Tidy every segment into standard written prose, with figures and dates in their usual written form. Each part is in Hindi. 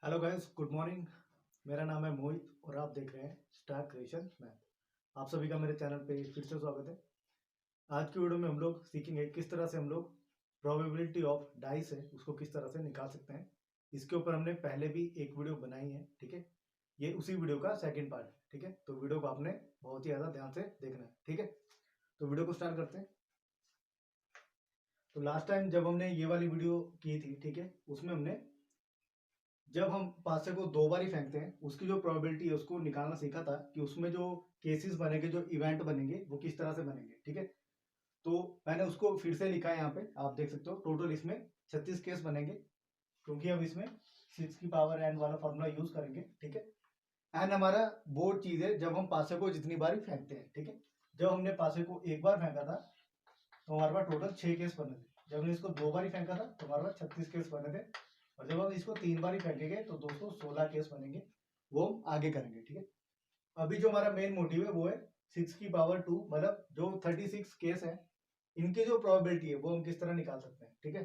Hello guys, good morning. मेरा नाम है मोहित और आप देख रहे हैं स्टार क्रिएशन मैथ। आप सभी का मेरे चैनल पे फिर से स्वागत है। आज की वीडियो में हम लोग सीखेंगे किस तरह से हम लोग प्रोबेबिलिटी ऑफ डाइस है उसको किस तरह से निकाल सकते हैं। इसके ऊपर हमने पहले भी एक वीडियो बनाई है, ठीक है। ये उसी वीडियो का सेकेंड पार्ट है, ठीक है। तो वीडियो को आपने बहुत ही ज़्यादा ध्यान से देखना है, ठीक है। तो वीडियो को स्टार्ट करते हैं। तो लास्ट टाइम जब हमने ये वाली वीडियो की थी, ठीक है, उसमें हमने जब हम पासे को दो बार ही फेंकते हैं उसकी जो प्रोबेबिलिटी है उसको निकालना सीखा था कि उसमें जो केसेस बनेंगे, जो इवेंट बनेंगे वो किस तरह से बनेंगे, ठीक है। तो मैंने उसको फिर से लिखा है, यहाँ पे आप देख सकते हो। टोटल इसमें 36 केस बनेंगे, क्योंकि हम इसमें 6 की पावर एन वाला फॉर्मूला यूज करेंगे, ठीक है। एन हमारा वो चीज है जब हम पासे को जितनी बार ही फेंकते हैं, ठीक है। जब हमने पासे को एक बार फेंका था तो हमारे पास टोटल 6 केस बने थे। जब हमने इसको दो बार ही फेंका था तो हमारे पास 36 केस बने थे। और जब हम इसको 3 बार ही फेंकेंगे तो दोस्तों 16 केस बनेंगे। वो हम आगे करेंगे, ठीक है। अभी जो हमारा मेन मोटिव है वो है 6 की पावर 2, मतलब जो 36 केस है इनकी जो प्रोबेबिलिटी है वो हम किस तरह निकाल सकते हैं, ठीक है।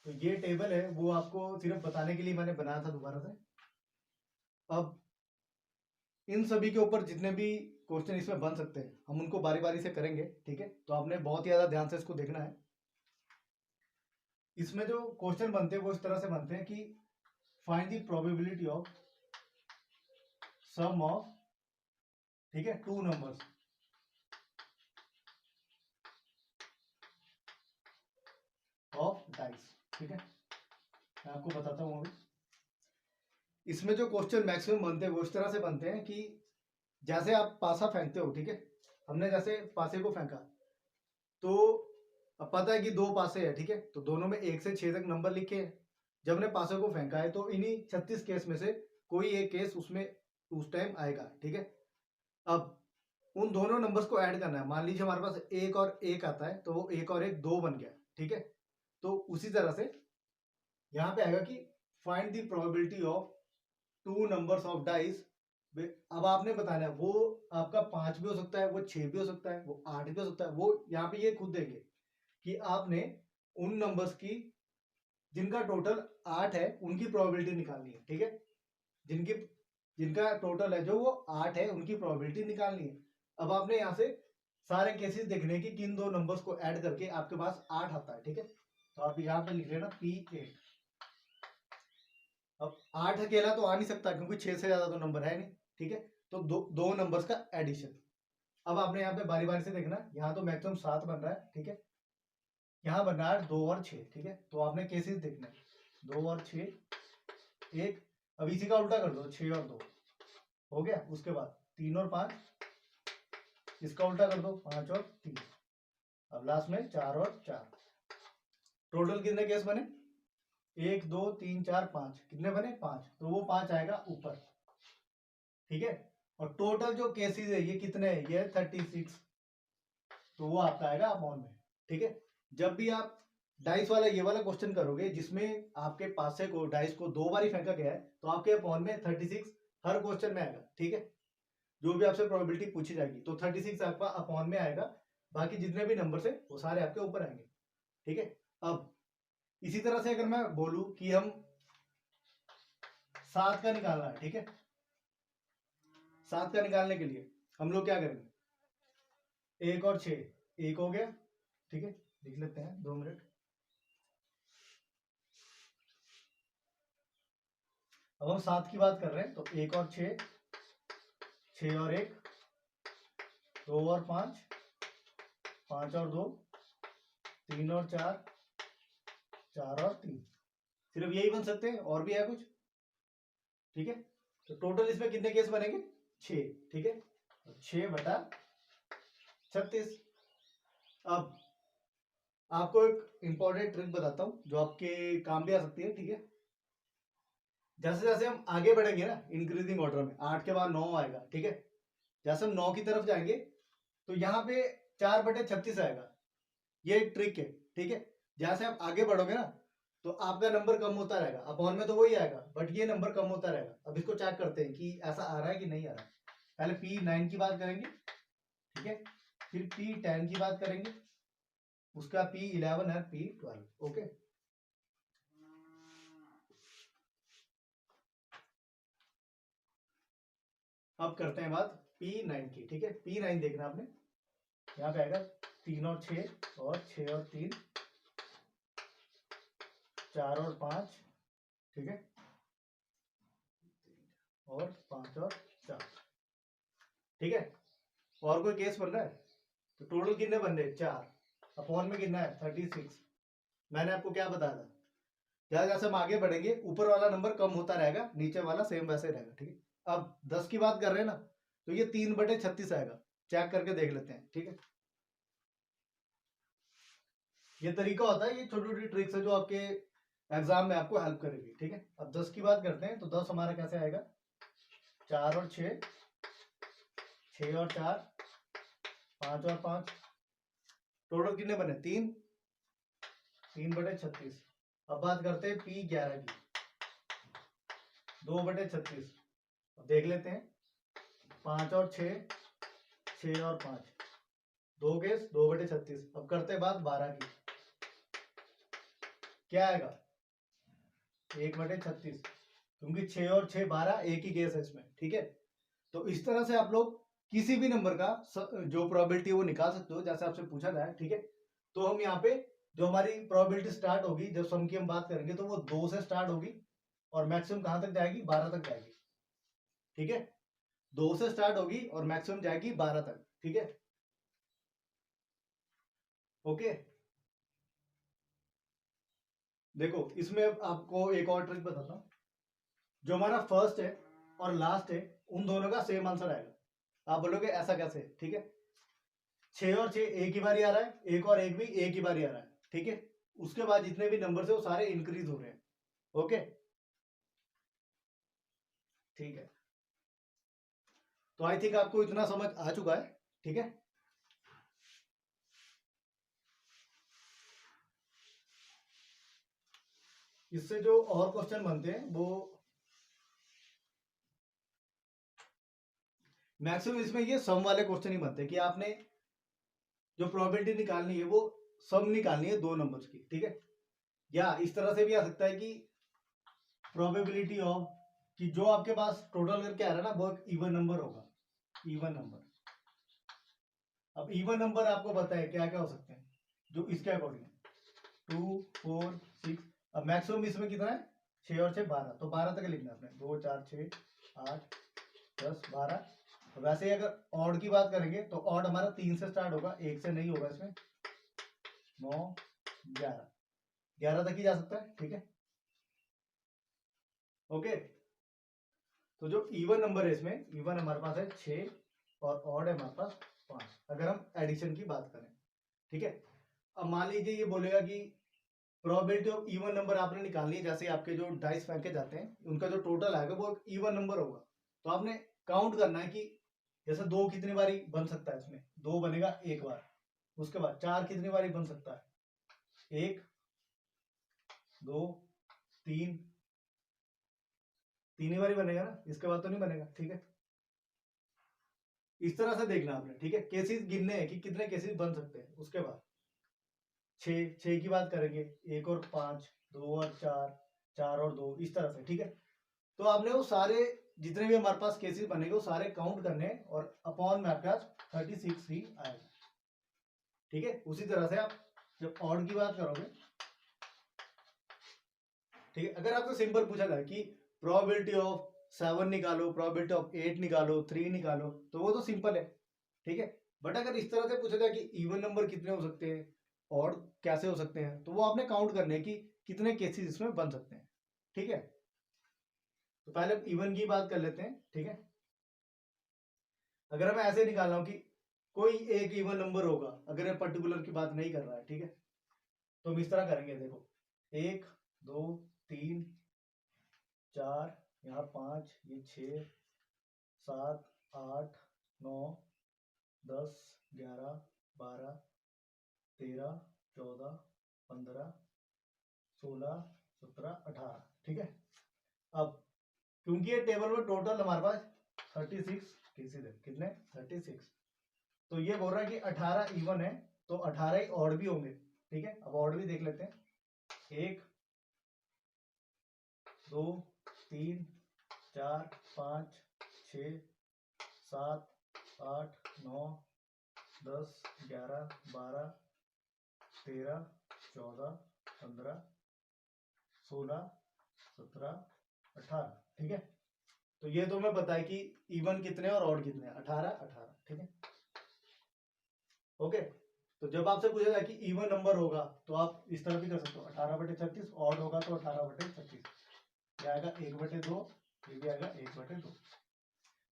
तो ये टेबल है वो आपको सिर्फ बताने के लिए मैंने बनाया था दोबारा से। अब इन सभी के ऊपर जितने भी क्वेश्चन इसमें बन सकते हैं हम उनको बारी बारी से करेंगे, ठीक है। तो आपने बहुत ही ज्यादा ध्यान से इसको देखना है। इसमें जो क्वेश्चन बनते हैं वो इस तरह से बनते हैं कि find the probability of some of, ठीक है, टू नंबर्स ऑफ डाइस, ठीक है। मैं आपको बताता हूँ अभी। इसमें जो क्वेश्चन मैक्सिमम बनते हैं वो इस तरह से बनते हैं कि जैसे आप पासा फेंकते हो, ठीक है। हमने जैसे पासे को फेंका तो अब पता है कि दो पासे है, ठीक है। तो दोनों में 1 से 6 तक नंबर लिखे हैं। जब हमने पासे को फेंका है तो इन्हीं 36 केस में से कोई एक केस उसमें उस टाइम आएगा, ठीक है। अब उन दोनों नंबर्स को ऐड करना है। मान लीजिए हमारे पास एक और एक आता है तो वो एक और एक दो बन गया, ठीक है। तो उसी तरह से यहाँ पे आएगा कि find the probability of two numbers of dice. अब आपने बताना है वो आपका 5 भी हो सकता है, वो 6 भी हो सकता है, वो 8 भी हो सकता है। वो यहाँ पे ये खुद देंगे कि आपने उन नंबर्स की जिनका टोटल 8 है उनकी प्रोबेबिलिटी निकालनी है, ठीक है। जिनकी जिनका टोटल है जो वो 8 है उनकी प्रोबेबिलिटी निकालनी है। अब आपने यहाँ से सारे केसेस देखने की किन दो नंबर्स को ऐड करके आपके पास 8 आता है, ठीक है। तो आप यहाँ पे लिख लेना P8। अब 8 अकेला तो आ नहीं सकता क्योंकि 6 से ज्यादा तो नंबर है नहीं, ठीक है। तो दो नंबर्स का एडिशन। अब आपने यहाँ पे बारी बारी से देखना, यहाँ तो मैक्सिमम 7 बन रहा है, ठीक है। यहाँ बन रहा है 2 और 6, ठीक है। तो आपने केसेस देखना है 2 और 6, एक। अब इसी का उल्टा कर दो, 6 और 2 हो गया। उसके बाद 3 और 5, इसका उल्टा कर दो, 5 और 3। अब लास्ट में 4 और 4। टोटल कितने केस बने? 1 2 3 4 5। कितने बने? 5। तो वो 5 आएगा ऊपर, ठीक है। और टोटल जो केसेस है ये कितने हैं? ये 36। तो वो आपका आएगा अपॉन में, ठीक है। जब भी आप डाइस वाला ये वाला क्वेश्चन करोगे जिसमें आपके पासे को डाइस को दो बार ही फेंका गया है तो आपके अपॉन में 36 हर क्वेश्चन में आएगा, ठीक है। जो भी आपसे प्रोबेबिलिटी पूछी जाएगी तो 36 आपका अपॉन में आएगा। बाकी जितने भी नंबर है वो सारे आपके ऊपर आएंगे, ठीक है। अब इसी तरह से अगर मैं बोलूं कि हम 7 का निकालना है, ठीक है। 7 का निकालने के लिए हम लोग क्या करेंगे? 1 और 6, 1 हो गया, ठीक है। लिख लेते हैं 2 मिनट। अब हम 7 की बात कर रहे हैं तो 1 और 6, 6 और 1, 2 और 5, 5 और 2, 3 और 4, 4 और 3। सिर्फ यही बन सकते हैं, और भी है कुछ, ठीक है। तो टोटल इसमें कितने केस बनेंगे? 6, ठीक है। 6/36। अब आपको एक इंपॉर्टेंट ट्रिक बताता हूं जो आपके काम भी आ सकती है, ठीक है। जैसे जैसे हम आगे बढ़ेंगे ना इंक्रीजिंग ऑर्डर में, 8 के बाद 9 आएगा, ठीक है। जैसे हम 9 की तरफ जाएंगे तो यहाँ पे 4/36 आएगा। ये एक ट्रिक है, ठीक है। जैसे आप आगे बढ़ोगे ना तो आपका नंबर कम होता रहेगा। अपॉन में तो वही आएगा बट ये नंबर कम होता रहेगा। अब इसको चेक करते हैं कि ऐसा आ रहा है कि नहीं आ रहा है। पहले P9 की बात करेंगे, ठीक है। फिर P10 की बात करेंगे, उसका P11 है, P12, ओके। अब करते हैं बात P9 की, ठीक है। P9 देखना आपने, यहाँ पे आएगा 3 और 6 और 6 और 3, 4 और 5, ठीक है, और 5 और 4, ठीक है। और कोई केस बन रहा है तो टोटल कितने बन रहे, 4, अपॉन में कितना है 36। मैंने आपको क्या बताया था, जैसे जैसे हम आगे बढ़ेंगे ऊपर वाला नंबर कम होता रहेगा, नीचे वाला सेम वैसे रहेगा, ठीक है। अब 10 की बात कर रहे हैं ना, तो ये 3/36 आएगा, चेक करके देख लेते हैं, ठीक है। ये तरीका होता है, ये छोटी छोटी ट्रिक्स है जो आपके एग्जाम में आपको हेल्प करेगी, ठीक है। अब 10 की बात करते हैं तो 10 हमारा कैसे आएगा, 4 और 6, 6 और 4, 5 और 5, टोटल कितने बने 3, 3/36। अब बात करते हैं P11 की, 2/36। अब देख लेते हैं, 5 और 6, 6 और 5, 2 केस 2/36। अब करते हैं बात 12 की, क्या आएगा 1/36, क्योंकि 6 और 6 12 एक ही केस है इसमें, ठीक है। तो इस तरह से आप लोग किसी भी नंबर का जो प्रोबेबिलिटी है वो निकाल सकते हो, जैसे आपसे पूछा जाए, ठीक है। तो हम यहाँ पे जो हमारी प्रोबेबिलिटी स्टार्ट होगी, जब सम की हम बात करेंगे तो वो 2 से स्टार्ट होगी और मैक्सिमम कहां तक जाएगी, 12 तक जाएगी, ठीक है। 2 से स्टार्ट होगी और मैक्सिमम जाएगी 12 तक, ठीक है, ओके। देखो इसमें अब आपको एक और ट्रिक बताता हूँ, जो हमारा फर्स्ट है और लास्ट है उन दोनों का सेम आंसर आएगा। आप बोलोगे ऐसा कैसे, ठीक है। 6 और 6 एक ही बारी आ रहा है, एक और एक भी एक ही बारी आ रहा है, ठीक है। उसके बाद जितने भी नंबर है वो सारे इंक्रीज हो रहे हैं, ओके, ठीक है। तो आई थिंक आपको इतना समझ आ चुका है, ठीक है। इससे जो और क्वेश्चन बनते हैं वो मैक्सिमम इसमें ये सम वाले क्वेश्चन ही बनते हैं कि आपने जो प्रोबेबिलिटी निकालनी है वो सम निकालनी है दो नंबर्स की, ठीक है। या इस तरह से भी आ सकता है कि प्रोबेबिलिटी ऑफ, कि जो आपके पास टोटल करके आ रहा है ना वो एक इवन नंबर होगा, इवन नंबर। अब इवन नंबर आपको पता है क्या क्या हो सकते हैं जो इसके अकॉर्डिंग, 2 4 6। अब मैक्सिमम इसमें कितना है, 6 और 6 12, तो 12 तक लिखना है आपने, 2 4 6 8 10 12। तो वैसे ही अगर ऑड की बात करेंगे तो ऑड हमारा 3 से स्टार्ट होगा, 1 से नहीं होगा इसमें, 9 11, 11 तक ही जा सकता है, ठीक है, ओके। तो जो इवन नंबर है इसमें, इवन हमारे पास है 6 और ऑड है हमारे पास 5, अगर हम एडिशन की बात करें, ठीक है। अब मान लीजिए ये बोलेगा कि प्रोबेबिलिटी ऑफ इवन नंबर आपने निकालनी है, जैसे आपके जो डाइस फेंके जाते हैं उनका जो टोटल आएगा वो इवन नंबर होगा। तो आपने काउंट करना है कि जैसे 2 कितनी बारी बन सकता है, इसमें 2 बनेगा एक बार, उसके बाद 4 कितनी बारी बन सकता है, 1 2 3, 3 ही बारी बनेगा ना, इसके बाद तो नहीं बनेगा, ठीक है। इस तरह से देखना आपने, ठीक है, केसेस गिनने हैं कि कितने केसेस बन सकते हैं। उसके बाद 6 की बात करेंगे, 1 और 5, 2 और 4, 4 और 2, इस तरह से, ठीक है। तो आपने वो सारे जितने भी हमारे पास केसेस बनेंगे वो सारे काउंट करने हैं और अपॉन में आपके पास 36 ही आएगा, ठीक है। उसी तरह से आप जब ऑड की बात करोगे, ठीक है, अगर आपसे सिंपल पूछा जाए कि प्रोबेबिलिटी ऑफ 7 निकालो, प्रोबेबिलिटी ऑफ 8 निकालो, 3 निकालो, तो वो तो सिंपल है, ठीक है। बट अगर इस तरह से पूछा जाए कि इवन नंबर कितने हो सकते हैं और कैसे हो सकते हैं, तो वो आपने काउंट करने हैं कि कितने केसेस इसमें बन सकते हैं, ठीक है। तो पहले इवन की बात कर लेते हैं, ठीक है। अगर मैं ऐसे निकाल रहा हूं कि कोई एक इवन नंबर होगा, अगर ये पर्टिकुलर की बात नहीं कर रहा है, ठीक है, तो हम इस तरह करेंगे, देखो 1 2 3 4, यहाँ 5, ये 6 7 8 9 10 11 12 13 14 15 16 17 18, ठीक है। अब क्योंकि ये टेबल में टोटल हमारे पास 36 केसेस है, कितने 36, तो ये बोल रहा है कि 18 इवन है, तो 18 ही ऑड भी होंगे, ठीक है। अब ऑड भी देख लेते हैं, 1 2 3 4 5 6 7 8 9 10 11 12 13 14 15 16 17 18, ठीक है। तो ये तो मैं बताया कि इवन कितने और ऑड कितने, 18 18, ठीक है। ओके, तो जब आपसे पूछेगा कि इवन नंबर होगा तो आप इस तरह भी कर सकते हो, 18/36, ऑड होगा तो 18/36, ये आएगा 1/2, ये भी आएगा 1/2,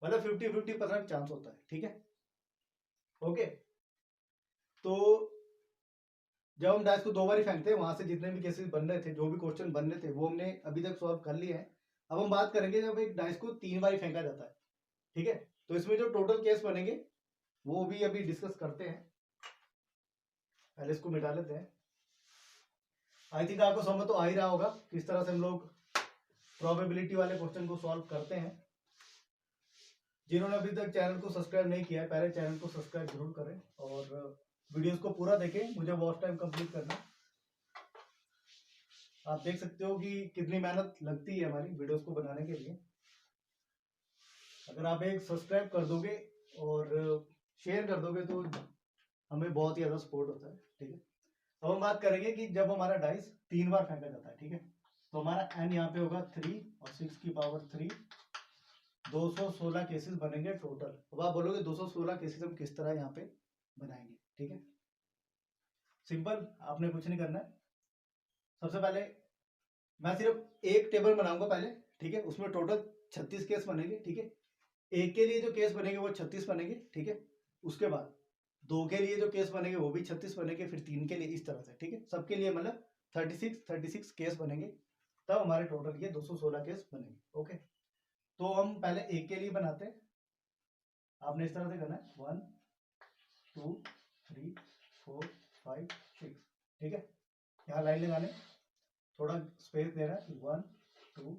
मतलब 50-50% चांस होता है, ठीक है। ओके, तो जब हम डाइस को 2 बार फेंकते हैं, वहां से जितने भी केसेस बन रहे थे, जो भी क्वेश्चन बन रहे थे, वो हमने अभी तक सॉल्व कर लिए हैं। अब हम बात करेंगे जब एक डाइस को 3 बार फेंका जाता है, ठीक है। तो इसमें जो टोटल केस बनेंगे वो भी अभी डिस्कस करते हैं। पहले इसको मिटा लेते हैं। आई थिंक आपको समझ तो आ ही रहा होगा किस तरह से हम लोग प्रोबेबिलिटी वाले क्वेश्चन को सॉल्व करते हैं। जिन्होंने अभी तक चैनल को सब्सक्राइब नहीं किया है, पहले चैनल को सब्सक्राइब जरूर करें और वीडियोस को पूरा देखें, मुझे वॉच टाइम कंप्लीट करना। आप देख सकते हो कि कितनी मेहनत लगती है हमारी वीडियोस को बनाने के लिए। अगर आप एक सब्सक्राइब कर दोगे और शेयर कर दोगे तो हमें बहुत ही ज्यादा सपोर्ट होता है, ठीक है। अब हम बात करेंगे कि जब हमारा डाइस 3 बार फेंका जाता है, ठीक है, तो हमारा n यहाँ पे होगा 3 और 6 की पावर 3, 216 केसेस बनेंगे टोटल। अब आप बोलोगे 216 केसेस हम किस तरह यहाँ पे बनाएंगे, ठीक है। सिंपल, आपने कुछ नहीं करना है। सबसे पहले मैं सिर्फ एक टेबल बनाऊंगा पहले, ठीक है, उसमें टोटल 36 केस बनेंगे, ठीक है। एक के लिए जो केस बनेंगे वो 36 बनेंगे, ठीक है। उसके बाद 2 के लिए जो केस बनेंगे वो भी 36 बनेंगे, फिर 3 के लिए, इस तरह से, ठीक है। सबके लिए मतलब 36 केस बनेंगे, तब हमारे टोटल ये 216 केस बनेंगे। ओके, तो हम पहले एक के लिए बनाते हैं। आपने इस तरह से करना है 1 2 3 4 5 6, ठीक है। यहाँ लाइन लगाने, थोड़ा स्पेस देना है, 1 2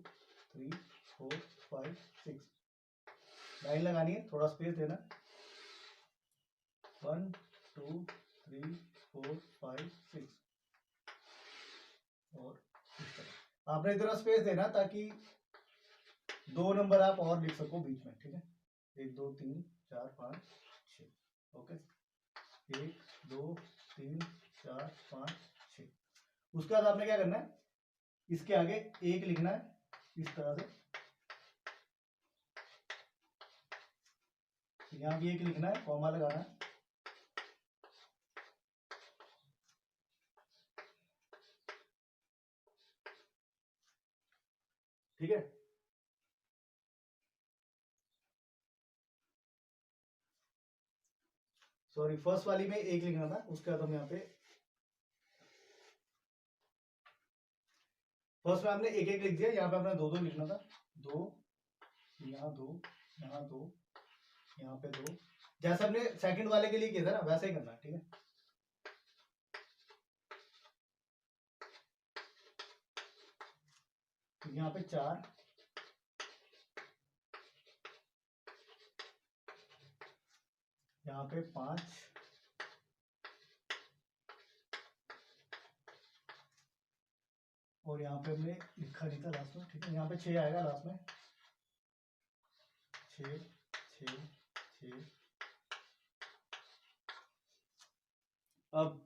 3 4 5 6, लाइन लगानी है, थोड़ा स्पेस देना, 1 2 3 4 5 6, और इस तरह आपने इतना स्पेस देना ताकि 2 नंबर आप और लिख सको बीच में, ठीक है। 1 2 3 4 5 6, ओके, 1 2 3 4 5 6। उसके बाद आपने क्या करना है, इसके आगे 1 लिखना है, इस तरह से, यहाँ भी 1 लिखना है, कॉमा लगाना है, ठीक है। सॉरी, फर्स्ट वाली में 1 लिखना था, उसके बाद हम यहाँ पे फर्स्ट में हमने 1 1 लिख दिया, यहाँ पे हमने 2 2 लिखना था, 2 यहाँ 2 यहाँ 2 यहाँ पे 2, जैसा हमने सेकंड वाले के लिए किया था ना वैसे ही करना है, ठीक है। तो यहाँ पे 4, यहाँ पे 5, और यहाँ पे हमने लिखा नहीं था लास्ट में, ठीक है। यहाँ पे 6 आएगा लास्ट में, 6 6 6। अब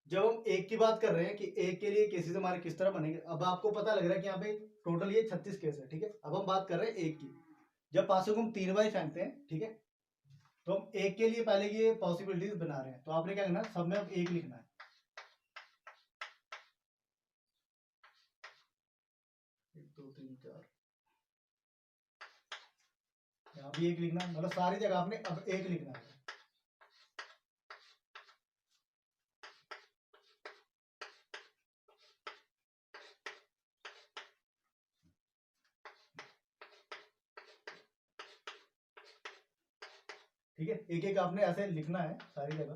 जब हम 1 की बात कर रहे हैं कि 1 के लिए केसेस हमारे किस तरह बनेंगे, अब आपको पता लग रहा है कि यहाँ पे टोटल ये 36 केस है, ठीक है। अब हम बात कर रहे हैं 1 की। जब पासों को हम 3 बार फेंकते हैं, ठीक है, तो हम 1 के लिए पहले ये पॉसिबिलिटीज बना रहे हैं, तो आपने क्या करना है, सब में अब 1 लिखना है, 1 2 3 4, यहाँ भी 1 लिखना है, मतलब सारी जगह आपने अब 1 लिखना है। ठीक है, एक एक आपने ऐसे लिखना है सारी जगह।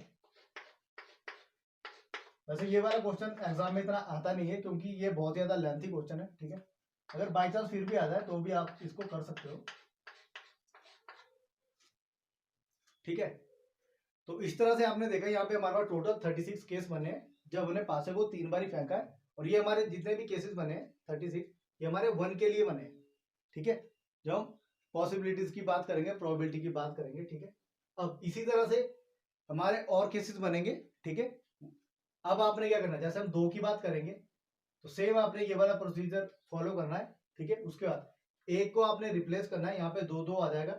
वैसे ये वाला क्वेश्चन एग्जाम में इतना आता नहीं है क्योंकि ये बहुत ज्यादा लेंथी क्वेश्चन है, ठीक है। अगर बाई चांस फिर भी आ जाए तो भी आप इसको कर सकते हो, ठीक है। तो इस तरह से आपने देखा यहाँ पे हमारे पास टोटल 36 केस बने जब हमने पासे को 3 बार फेंका है, और ये हमारे जितने भी केसेस बने 36 ये हमारे 1 के लिए बने, ठीक है। जब हम पॉसिबिलिटीज की बात करेंगे, प्रोबेबिलिटी की बात करेंगे, ठीक है। अब इसी तरह से हमारे और केसेस बनेंगे, ठीक है। अब आपने क्या करना है, जैसे हम 2 की बात करेंगे तो सेम आपने ये वाला प्रोसीजर फॉलो करना है, ठीक है। उसके बाद एक को आपने रिप्लेस करना है, यहाँ पे 2 2 आ जाएगा।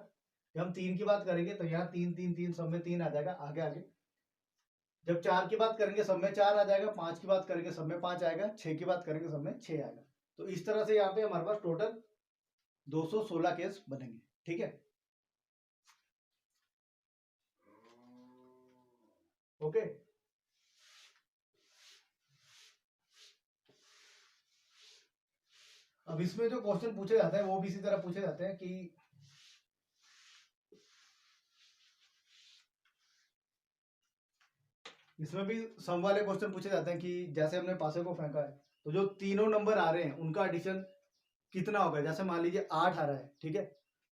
जब हम 3 की बात करेंगे तो यहाँ 3 3 3 सब में 3 आ जाएगा आगे आगे। जब 4 की बात करेंगे सब में 4 आ जाएगा, 5 की बात करेंगे सब में 5 आएगा, 6 की बात करेंगे सब में 6 आएगा। तो इस तरह से यहाँ पे हमारे पास टोटल 216 केस बनेंगे, ठीक है। ओके। अब इसमें जो क्वेश्चन पूछे जाते हैं वो भी इसी तरह पूछे जाते हैं कि इसमें भी सम वाले क्वेश्चन पूछे जाते हैं कि जैसे हमने पासे को फेंका है तो जो तीनों नंबर आ रहे हैं उनका एडिशन कितना होगा। जैसे मान लीजिए 8 आ रहा है, ठीक है।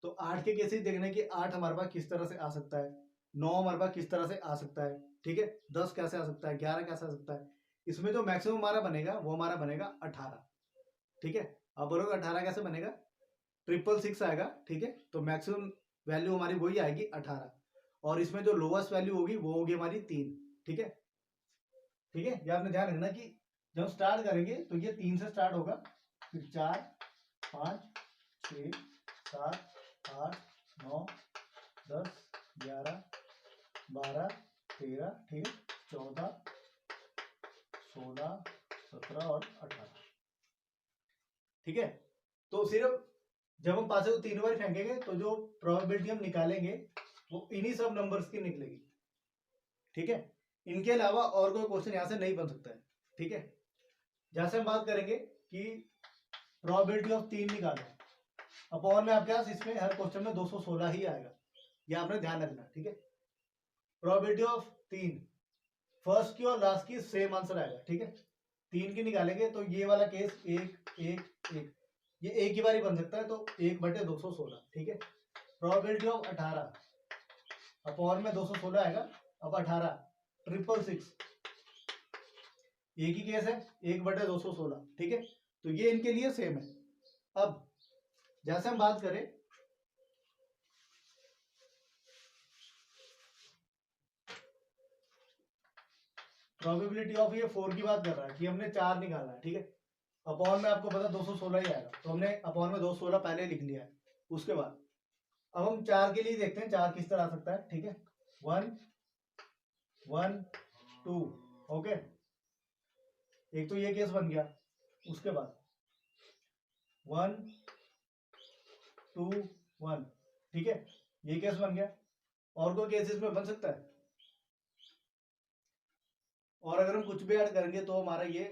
तो 8 के केसेस देखने की 8 हमारे पास किस तरह से आ सकता है, 9 हमारे पास किस तरह से आ सकता है, ठीक है। 10 कैसे आ सकता है, 11 कैसे आ सकता है। इसमें जो मैक्सिमम हमारा बनेगा वो हमारा बनेगा 18, ठीक है। अब बोलोगे 18 कैसे बनेगा, 666 आएगा, ठीक है। तो मैक्सिमम वैल्यू हमारी वही आएगी 18, और इसमें जो लोवेस्ट वैल्यू होगी वो होगी हमारी 3, ठीक है। ठीक है, ये आपने ध्यान रखना कि जब स्टार्ट करेंगे तो ये 3 से स्टार्ट होगा, फिर 4 5 6 7 8 9 10 11 12 13, ठीक है, 14 16 17 और 18, ठीक है। तो सिर्फ जब हम पासे को 3 बार फेंकेंगे तो जो प्रोबेबिलिटी हम निकालेंगे वो इन्हीं सब नंबर्स की निकलेगी, ठीक है। इनके अलावा और कोई क्वेश्चन यहां से नहीं बन सकता है, ठीक है। जैसे हम बात करेंगे कि प्रोबेबिलिटी ऑफ 3 निकालना है, अपॉन में आपके पास इसमें हर क्वेश्चन में 216 ही आएगा, ये आपने ध्यान रखना, ठीक है। प्रोबेबिलिटी ऑफ 3 फर्स्ट की और लास्ट की सेम आंसर आएगा, ठीक है। 3 की निकालेंगे तो ये वाला केस 1 1 1, ये एक ही बार ही बन सकता है, तो 1/216, ठीक है। प्रोबेबिलिटी ऑफ 18 अपॉन में 216 आएगा। अब 18 666 एक ही केस है, 1/216, ठीक है। तो ये इनके लिए सेम है। अब जैसे हम बात करें प्रोबेबिलिटी ऑफ, ये 4 की बात कर रहा है कि हमने 4 निकालना है, ठीक है। अपॉन में आपको पता 216 ही आएगा, तो हमने अपॉन में 216 पहले लिख लिया है। उसके बाद अब हम 4 के लिए देखते हैं 4 किस तरह आ सकता है, ठीक है। 1 1 2, ओके, एक तो ये केस बन गया। उसके बाद 1 2 1, ठीक है, ये केस बन गया। और कोई केस इसमें बन सकता है, और अगर हम कुछ भी ऐड करेंगे तो हमारा ये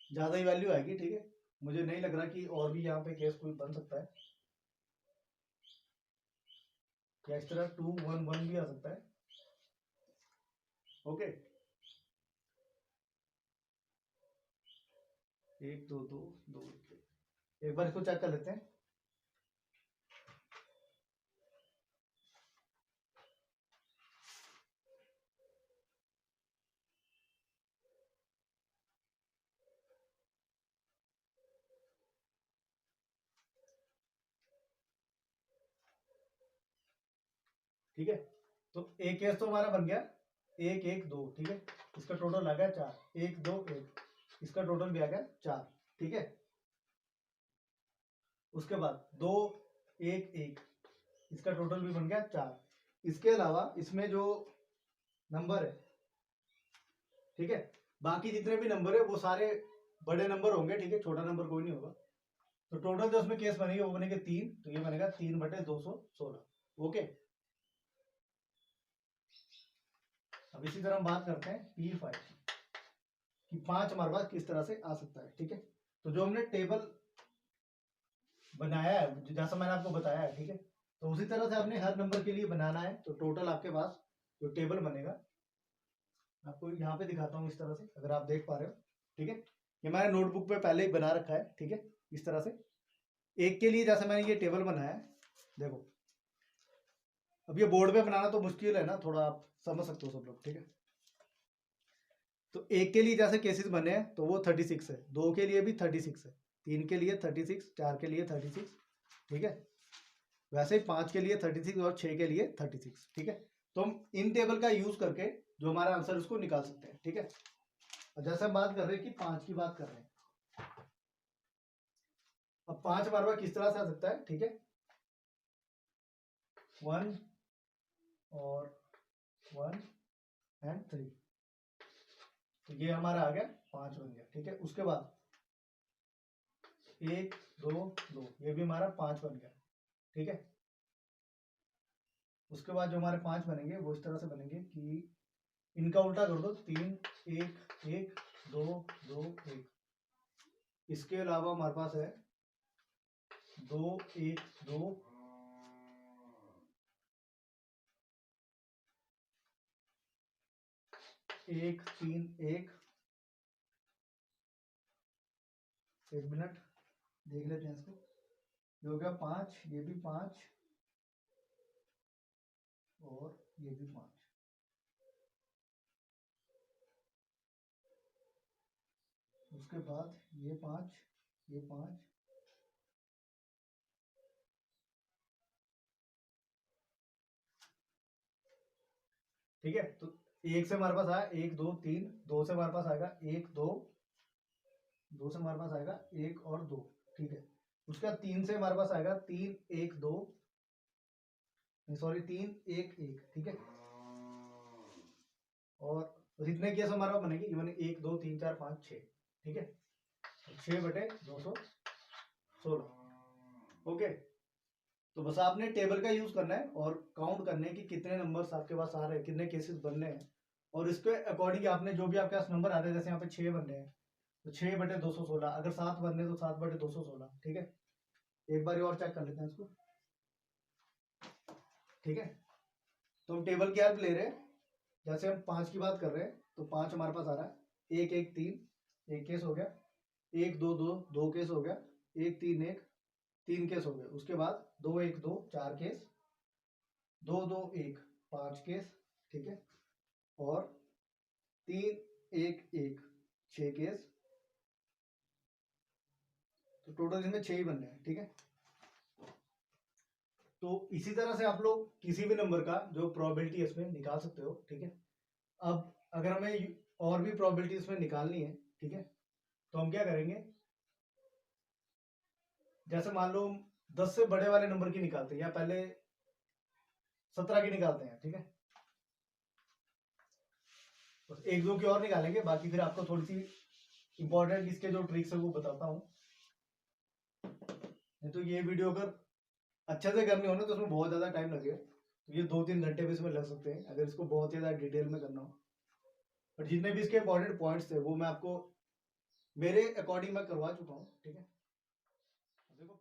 ज्यादा ही वैल्यू आएगी, ठीक है। मुझे नहीं लग रहा कि और भी यहाँ पे केस कोई बन सकता है, या इस तरह 2 1 1 भी आ सकता है, ओके। 1 2 2 2, एक बार इसको चेक कर लेते हैं। ठीक है, तो एक केस तो हमारा बन गया 1 1 2, ठीक है। इसका टोटल आ गया 4, 1 2 1, इसका टोटल भी आ गया 4, ठीक है। उसके बाद 2 1 1, इसका टोटल भी बन गया 4। इसके अलावा इसमें जो नंबर है, ठीक है, बाकी जितने भी नंबर है वो सारे बड़े नंबर होंगे, ठीक है, छोटा नंबर कोई नहीं होगा। तो टोटल जो उसमें केस बनेंगे वो बनेंगे 3, तो ये बनेगा 3/216, ओके। अब इसी तरह हम बात करते हैं P5 कि 5 हमारे पास किस तरह से आ सकता है, ठीक है। तो जो हमने टेबल बनाया है जैसा मैंने आपको बताया है, ठीक है, तो उसी तरह से आपने हर नंबर के लिए बनाना है। तो टोटल आपके पास जो टेबल बनेगा, आपको यहाँ पे दिखाता हूँ इस तरह से, अगर आप देख पा रहे हो, ठीक है। ये मैंने नोटबुक पे पहले ही बना रखा है, ठीक है, इस तरह से। एक के लिए जैसे मैंने ये टेबल बनाया है, देखो। अब ये बोर्ड पे बनाना तो मुश्किल है ना, थोड़ा आप समझ सकते हो सब लोग, ठीक है। तो एक के लिए जैसे केसेस बने हैं तो वो 36 है, 2 के लिए भी 36 है, 3 के लिए 36, 4 के लिए 36, ठीक है। वैसे ही 5 के लिए 36 और 6 के लिए 36, ठीक है। तो हम इन टेबल का यूज करके जो हमारा आंसर उसको निकाल सकते हैं, ठीक है। और जैसे हम बात कर रहे हैं कि 5 की बात कर रहे हैं, अब 5 बार बार किस तरह से आ सकता है, ठीक है। 1 और 1 एंड 3, तो ये हमारा आ गया 5 बन गया, ठीक है। उसके बाद 1 2 2, ये भी हमारा 5 बन गया, ठीक है। उसके बाद जो हमारे 5 बनेंगे वो इस तरह से बनेंगे कि इनका उल्टा कर दो, 3 1 1 2 2 1। इसके अलावा हमारे पास है 2 1 2 1 3 1। एक मिनट देख लेते हैं इसको, ये हो गया 5, ये भी 5 और ये भी 5। उसके बाद ये 5 ये 5, ठीक है। तो 1 से हमारे पास आया 1 2 3, 2 से हमारे पास आएगा 1 2, 2 से हमारे पास आएगा 1 और 2, ठीक है। उसके बाद 3 से हमारे पास आएगा 3 1 2, सॉरी 3 1 1, ठीक है। और जितने केस हमारे पास बनेंगे, ये बने 1 2 3 4 5 6, ठीक है। 6/216, ओके। तो बस आपने टेबल का यूज करना है और काउंट करने कि कितने नंबर्स आपके पास आ रहे हैं, कितने केसेस बनने हैं, और इसके अकॉर्डिंग आपने जो भी आपके पास नंबर आ रहे हैं, जैसे यहाँ पे 6 बन रहे हैं तो 6/216, अगर 7 बन रहे हैं तो 7/216, ठीक है। एक बार और चेक कर लेते हैं इसको, ठीक है। तो हम टेबल की हेल्प ले रहे हैं, जैसे हम 5 की बात कर रहे हैं तो 5 हमारे पास आ रहा है, 1 1 3, एक केस हो गया, 1 2 2, 2 केस हो गया, 1 3 1, 3 केस हो गए। उसके बाद 2 1 2, 4 केस, 2 2 1, 5 केस, ठीक है। और 3 1 1, 6 केस, तो टोटल इसमें 6 ही बनने हैं, ठीक है। तो इसी तरह से आप लोग किसी भी नंबर का जो प्रोबेबिलिटी है इसमें निकाल सकते हो, ठीक है। अब अगर हमें और भी प्रोबेबिलिटी इसमें निकालनी है, ठीक है, तो हम क्या करेंगे, जैसे मान लो 10 से बड़े वाले नंबर की निकालते हैं, या पहले 17 की निकालते हैं, ठीक है। बस 1 2 की और निकालेंगे, बाकी फिर आपको थोड़ी सी इंपॉर्टेंट इसके जो ट्रिक्स है वो बताता हूँ। नहीं तो ये वीडियो अगर अच्छे से करनी हो ना तो उसमें बहुत ज्यादा टाइम लगेगा, तो ये 2 3 घंटे भी इसमें लग सकते हैं अगर इसको बहुत ही ज्यादा डिटेल में करना हो। बट जितने भी इसके इंपॉर्टेंट पॉइंट्स थे वो मैं आपको मेरे अकॉर्डिंग मैं करवा चुका हूँ, ठीक है। देखो